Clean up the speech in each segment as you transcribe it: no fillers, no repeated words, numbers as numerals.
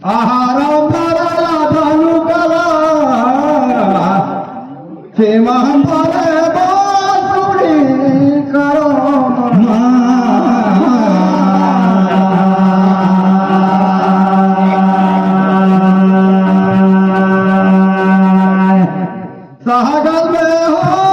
आहाराम कराला धनु कला सेवा भरे बासुरी करो सागल में हो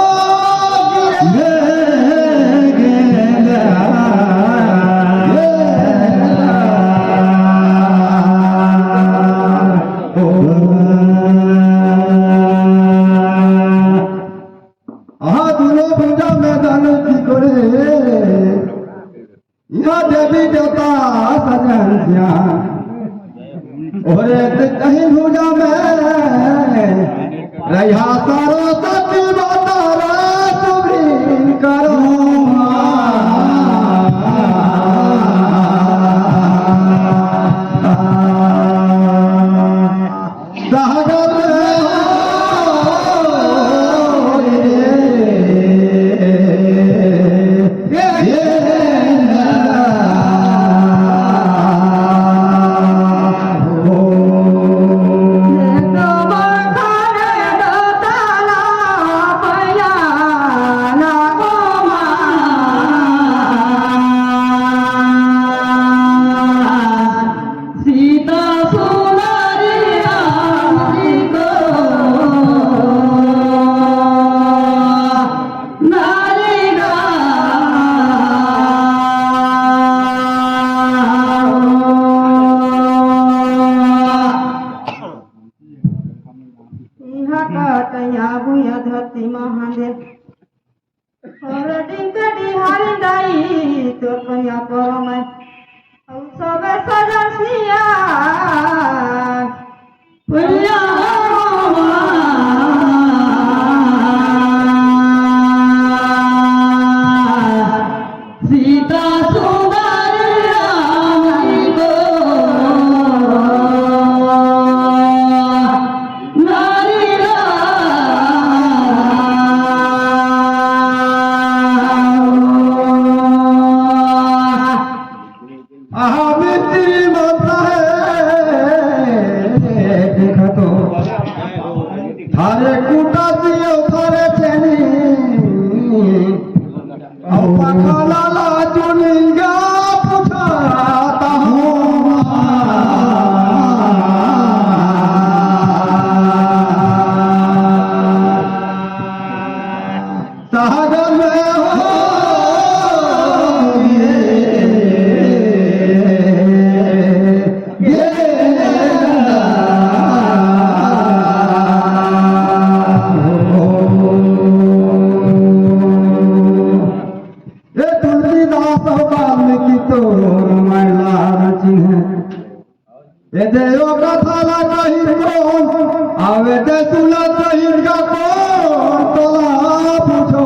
देवी देवता सजन और कहीं भूजा में रहा सारो सती माता सुबीन करो धरती महादेव और डिंकड़ी हारी दाई तो कन्या परमाय सब सदसिया पुण्या सीता थारे कूटा दियो थारे चेनी और पखाला ला चुनिंगा पुछाता हूँ सागर में हो देव कथा ला कहिर कौन आवे दे सुला कहिर का कौन तोला पूछो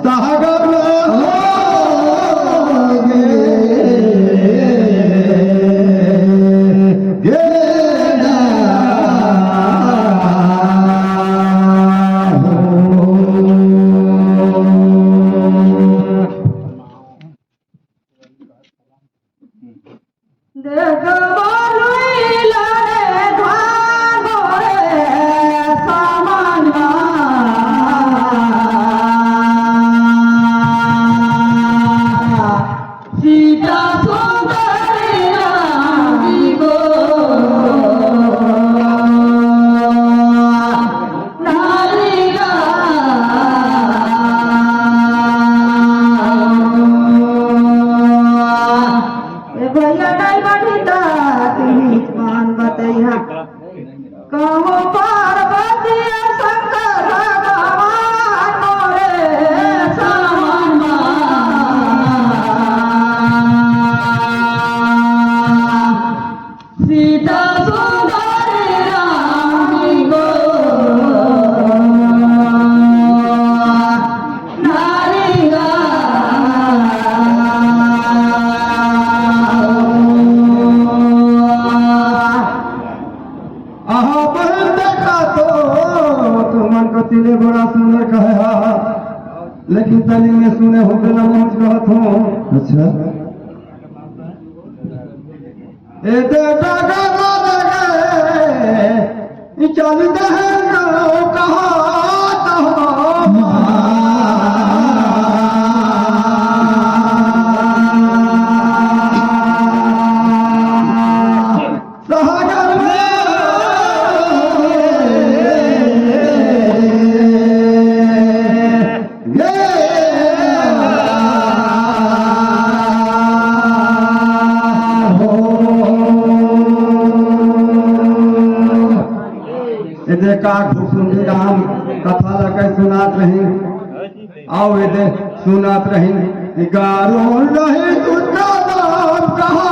सागर में हो तनी में सुने हो तो ना पहुंच कहत हो। अच्छा ए दे डागा लगे चल दे कहा का राम कथा लगे सुनात रही आओ दे सुनात रही गारो रही तुझका नाम कहा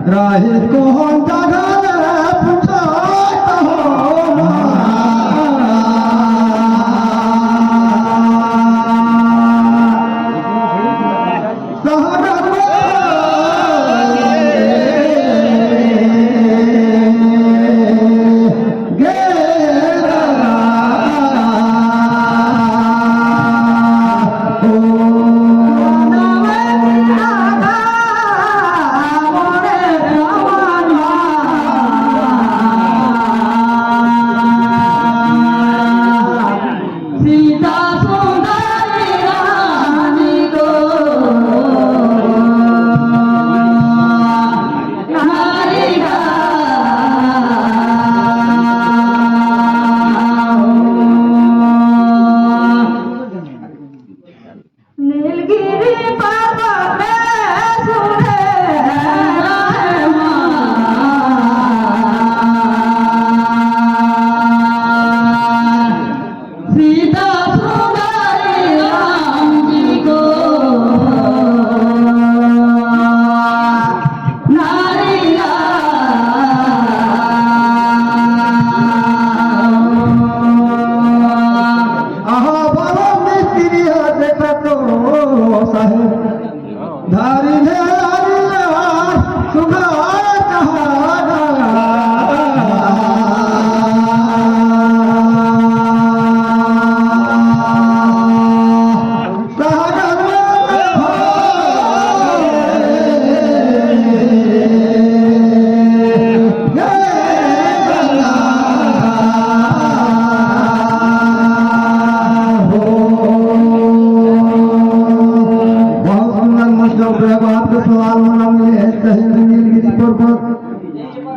राही कौन जगह पूछाता हो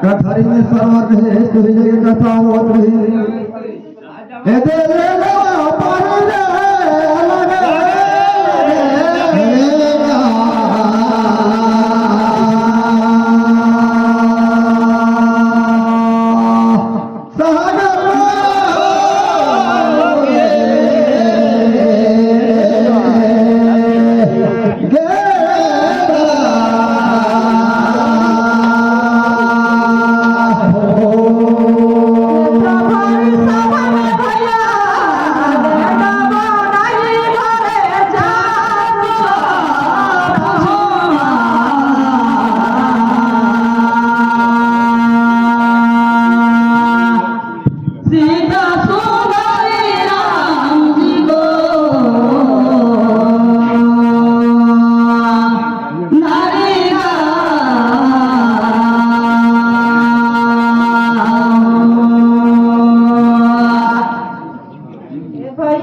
कथारी में सर्वत है तुझे कथा होत रही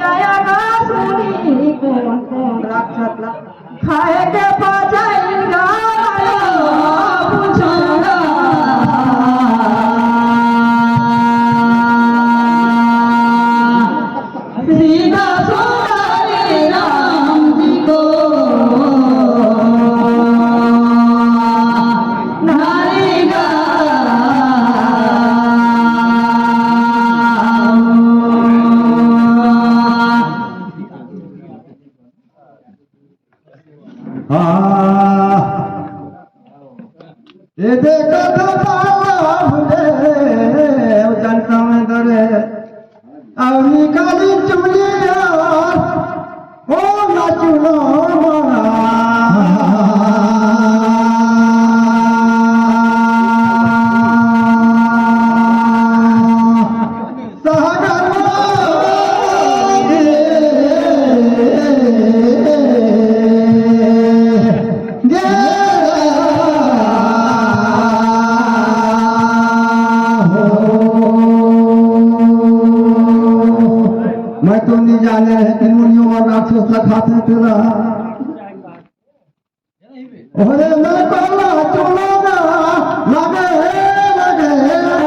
आया ना सुनी कौन कौन राक्षस खाए के पचाएगा पूछोगा सीधा सुंदरी राम जी को नारेगा ये देखो तो मुझे जनता में दरे अवनी काली चुलिया ओ ना चुनो मैं तो नहीं जाने इन मुनियों और राक्षस लखाते तेरा अरे मैं कोला चुनूंगा लगे लगे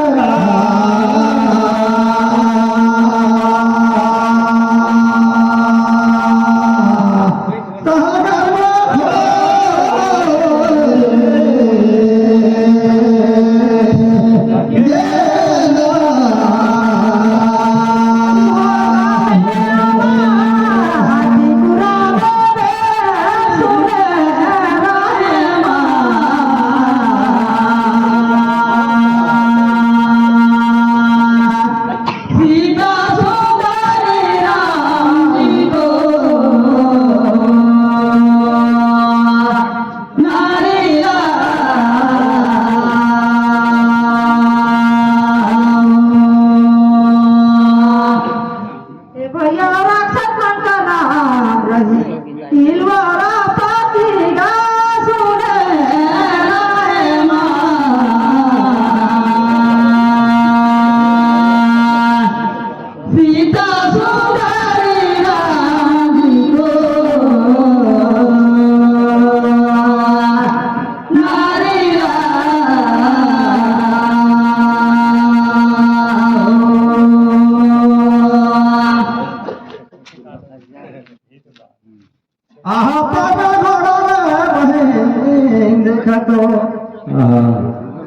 आहा पाटा घोड़ा बहन देखा तो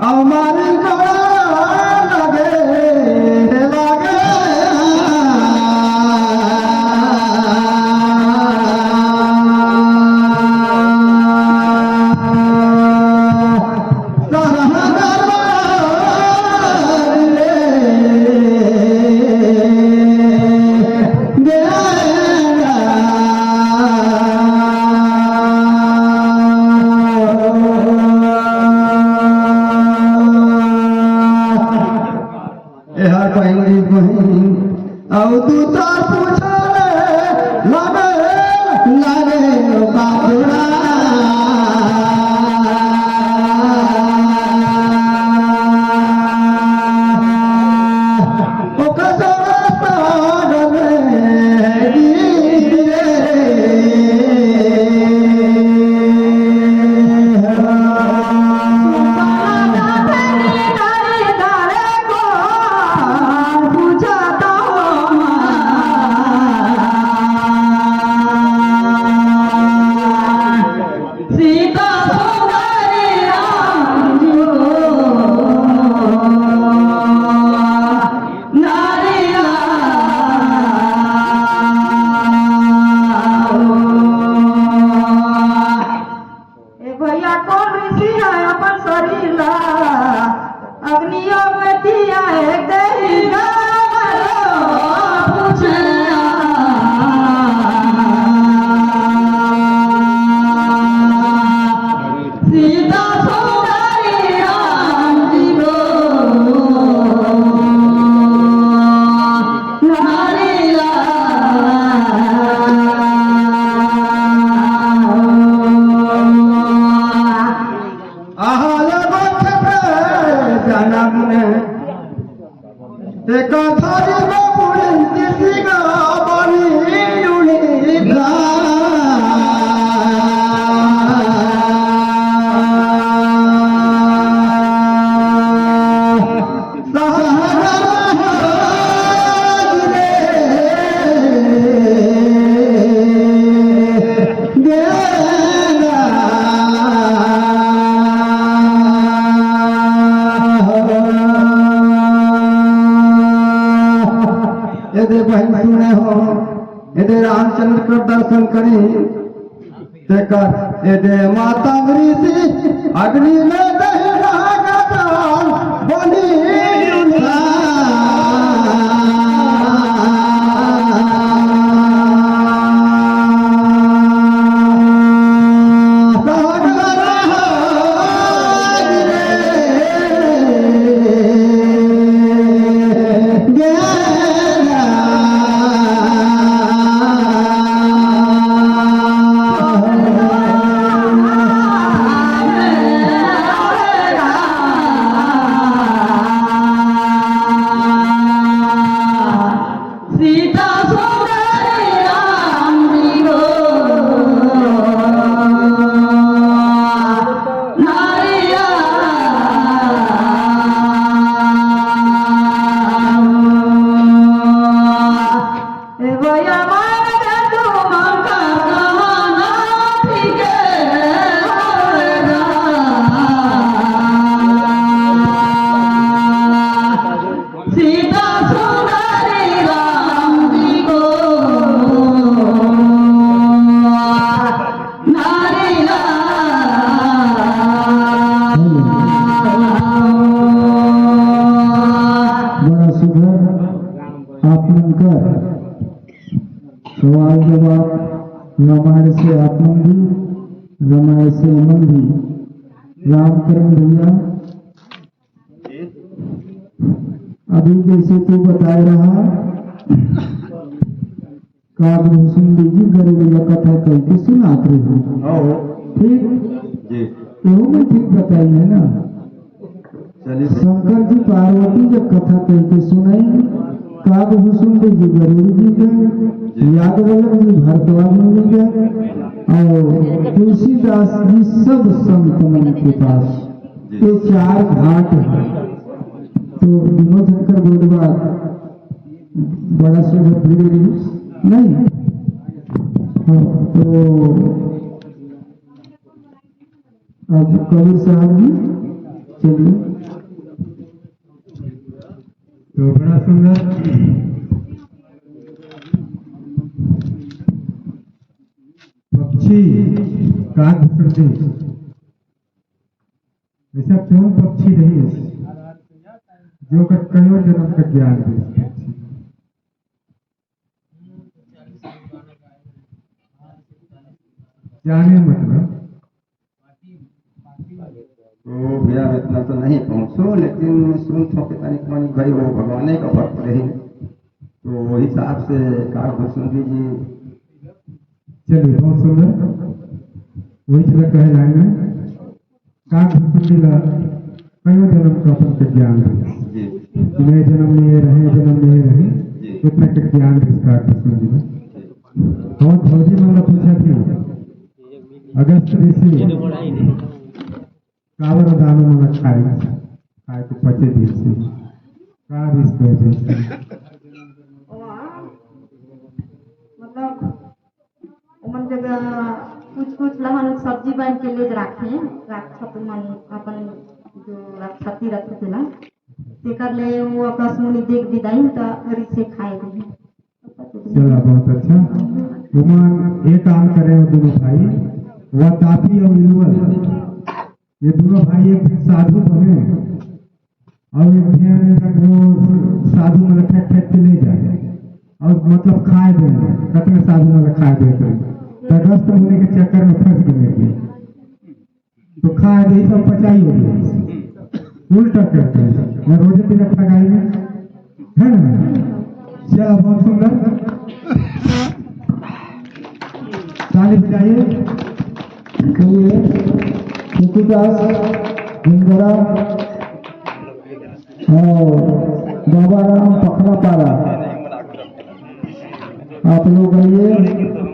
हमारी घोड़ा लगे लगे बहन सुने हो यदि रामचंद्र को दर्शन करी तेकर यदि माता ऋषि अग्नि में दहना का दान बनी सवाल जवाब रामायण से आत्मंदी रामायण से मंदी रामकरण भैया अभी जैसे तू बताए रहा कागभूषण जी गरीब कथा कह के सुनाते हो ठीक जी तो मैं ठीक बताई है ना। चलिए शंकर जी पार्वती जब कथा कह के सुनाई कागभूषण जी गरुड़ जी गए यादवल्लभ जी भरद्वाज मुनि गए और तुलसीदास जी सब संत मन के पास ये 4 घाट है। तो विनोद शंकर गोडवा बड़ा सुंदर नहीं तो अब कबीर साहब जी चलिए। तो बड़ा सुंदर पक्षी कागभूषण जी ऐसा कौन पक्षी नहीं जो का कई जन्म का ज्ञान दे जाने मतलब तो भैया इतना तो नहीं पहुंचो लेकिन सुन थो के तनिक मनी भाई वो भगवान का भक्त रही तो वही हिसाब से कागभूषण जी चलिए बहुत सुंदर वही चला कहे लाइन में कागभूषण जी का कई जन्म का अपन का ज्ञान दे जी नए जन्म में ये रहे जन्म में ये रहे इतना का ज्ञान दे कागभूषण जी में। और भौजी मैंने पूछा थी अगस्त ऋषि कावर दानो मन खाए खाए तो पचे दिन से का रिस्क है मतलब मन जगह कुछ लहन सब्जी बन के ले रखे राक्षस मन अपन जो राक्षसी रखे थे ना तेकर ले वो आकाश मुनि देख विदाई तो ऋषि से खाए थे। चला बहुत अच्छा उमन एक काम करे दोनों भाई वह तापी और इलवल ये दोनों भाई एक साधु बने और एक ध्यान तक वो साधु मतलब फेंक फेंक के ले जाए और मतलब खाए देंगे कतने साधु मतलब खाए देते तटस्थ होने के चक्कर में फंस गए तो खाए दे सब पचाई हो गई उल्टा करते हैं मैं रोजे दिन ठगाई में है ना। चला बहुत सुंदर ताली बजाइए तुलसीदास हिंदरा और बाबा राम पखरा पारा आप लोग आइए।